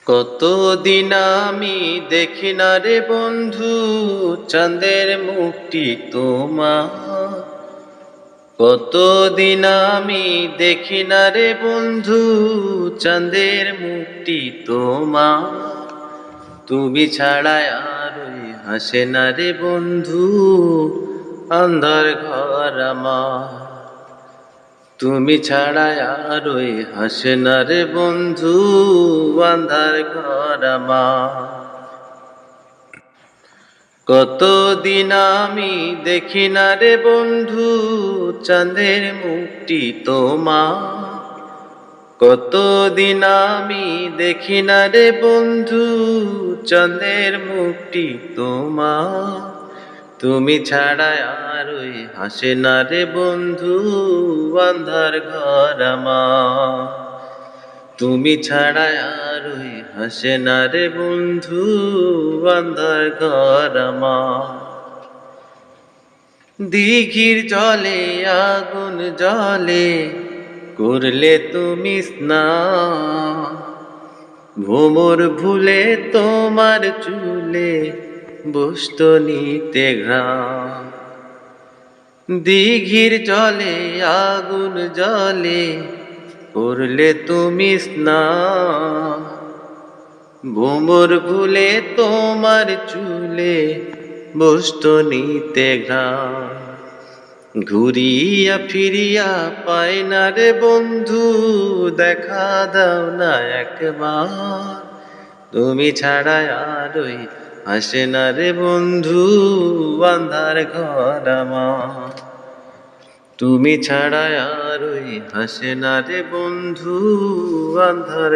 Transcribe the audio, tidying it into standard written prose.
কতদিন আমি দেখি না রে বন্ধু চাঁদের মুখটি তোমার। কতদিন আমি দেখি না রে বন্ধু চাঁদের মুখটি তোমার। তুমি ছাড়া আর ওই হাসে না রে বন্ধু আন্ধার ঘর আমার। তুমি ছাড়া আর ওই হাসে না রে বন্ধু আন্ধার ঘর আমার। কতদিন আমি দেখি না রে বন্ধু চাঁদের মুখটি তোমার। কতদিন আমি দেখি না রে বন্ধু চাঁদের মুখটি তোমার। তুমি ছাড়া আর ওই হাসে না রে বন্ধু আন্ধার ঘর আমার। তুমি ছাড়া আর ওই হাসে না রে বন্ধু আন্ধার ঘর আমার। দিঘির জলে আগুন জলে করলে তুমি স্নান। ভোমর ভুলে তোমার চুলে বসত নিতে ঘ্রাণ। দিঘির জলে আগুন জলে করলে তুমি স্নান। ভোমর ভুলে তোমার চুলে বসত নিতে ঘ্রাণ। ঘুরিয়া ফিরিয়া পাই না রে বন্ধু দেখা দাও না একবার। তুমি ছাড়া আর ওই হাসে না রে বন্ধু আন্ধার ঘর আমার। তুমি ছাড়া আর ওই হাসে না রে বন্ধু আন্ধার